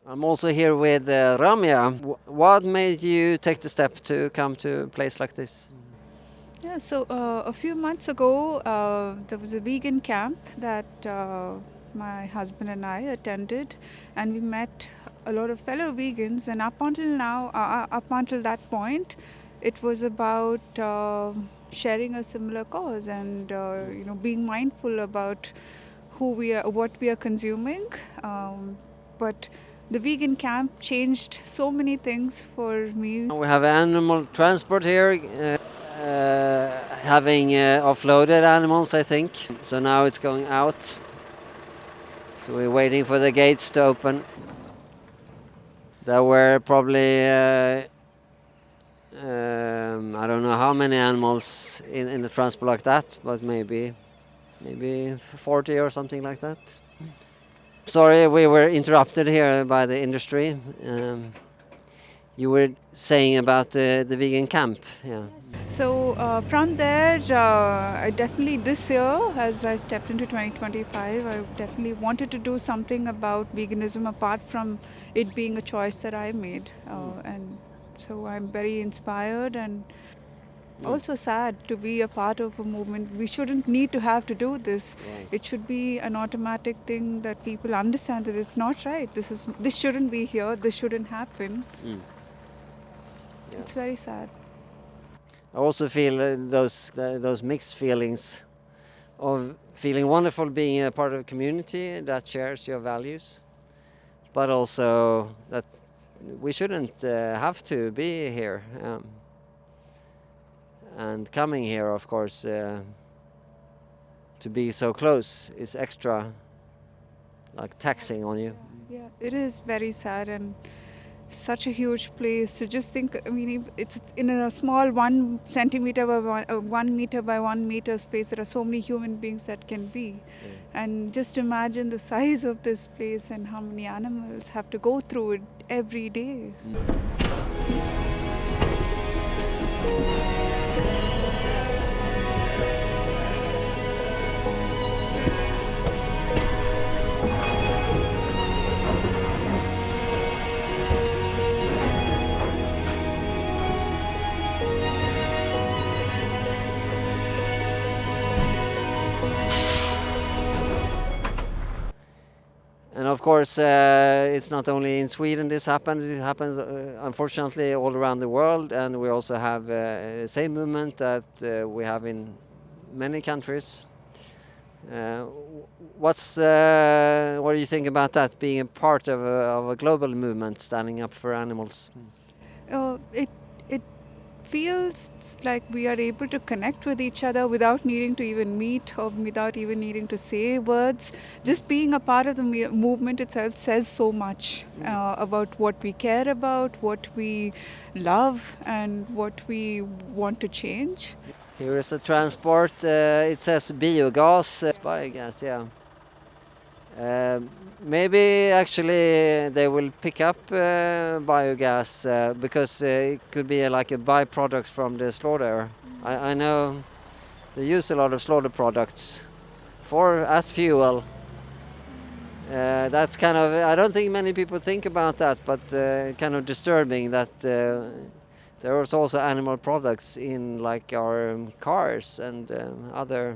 I'm also here with Ramya. What made you take the step to come to a place like this? Yeah, so a few months ago, there was a vegan camp that my husband and I attended, and we met a lot of fellow vegans. And up until that point, it was about sharing a similar cause and being mindful about what we are consuming. But the vegan camp changed so many things for me. We have animal transport here, having offloaded animals, I think. So now it's going out. So we're waiting for the gates to open. There were probably, I don't know how many animals in the transport like that, but maybe 40 or something like that. Sorry, we were interrupted here by the industry. You were saying about the vegan camp, yeah. So from there, I definitely this year, as I stepped into 2025, I definitely wanted to do something about veganism apart from it being a choice that I made. And so I'm very inspired and also sad to be a part of a movement. We shouldn't need to have to do this. Right. It should be an automatic thing that people understand that it's not right. This shouldn't be here. This shouldn't happen. Mm. Yeah. It's very sad. I also feel those mixed feelings of feeling wonderful being a part of a community that shares your values, but also that we shouldn't have to be here. And coming here, of course, to be so close is extra, like taxing on you. Yeah, it is very sad and such a huge place to just think. I mean, it's in a small 1 centimeter by 1 meter by 1 meter space. There are so many human beings that can be, and just imagine the size of this place and how many animals have to go through it every day. And of course, it's not only in Sweden this happens. It happens, unfortunately, all around the world. And we also have the same movement that we have in many countries. What do you think about that, being a part of a global movement standing up for animals? It feels like we are able to connect with each other without needing to even meet or without even needing to say words. Just being a part of the movement itself says so much about what we care about, what we love, and what we want to change. Here is the transport. It says biogas. It's biogas, yeah. Maybe actually they will pick up biogas because it could be like a byproduct from the slaughter. I know they use a lot of slaughter products as fuel. That's kind of, I don't think many people think about that, but kind of disturbing that there is also animal products in like our cars and other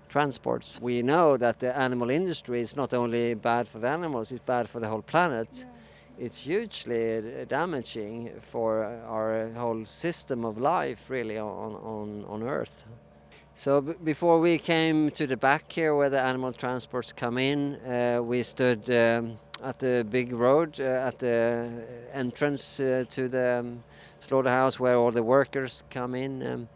transports. We know that the animal industry is not only bad for the animals, it's bad for the whole planet. Yeah. It's hugely damaging for our whole system of life, really, on Earth. So before we came to the back here where the animal transports come in, we stood at the big road at the entrance to the slaughterhouse where all the workers come in.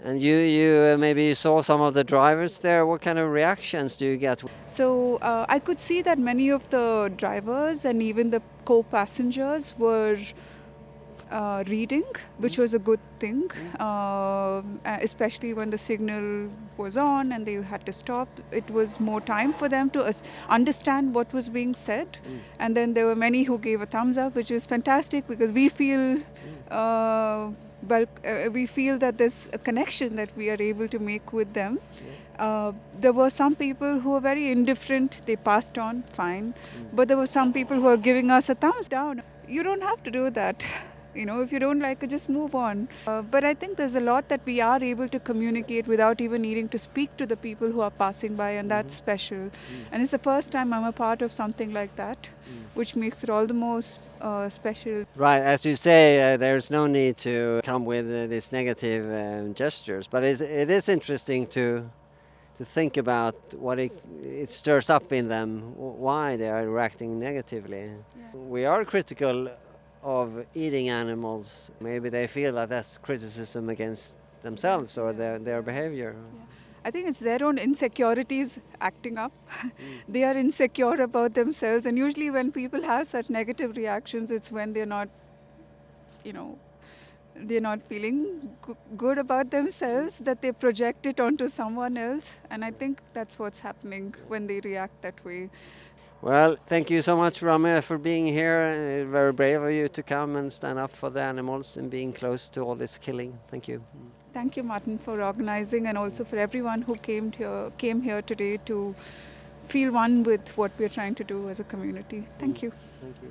And you maybe saw some of the drivers there. What kind of reactions do you get? So I could see that many of the drivers and even the co-passengers were reading, which was a good thing, especially when the signal was on and they had to stop. It was more time for them to understand what was being said. And then there were many who gave a thumbs up, which was fantastic because we feel we feel that there's a connection that we are able to make with them. There were some people who were very indifferent, they passed on, fine. But there were some people who were giving us a thumbs down. You don't have to do that. If you don't like it, just move on. But I think there's a lot that we are able to communicate without even needing to speak to the people who are passing by, and that's special. And it's the first time I'm a part of something like that, which makes it all the more special. Right, as you say, there's no need to come with these negative gestures, but it is interesting to think about what it stirs up in them, why they are reacting negatively. Yeah. We are critical of eating animals. Maybe they feel that that's criticism against themselves or their behavior. Yeah. I think it's their own insecurities acting up. They are insecure about themselves, and usually when people have such negative reactions, it's when they're not feeling good about themselves, that they project it onto someone else. And I think that's what's happening when they react that way. Well, thank you so much, Ramya, for being here. Very brave of you to come and stand up for the animals and being close to all this killing. Thank you. Thank you, Martin, for organizing, and also for everyone who came here today to feel one with what we're trying to do as a community. Thank you. Thank you.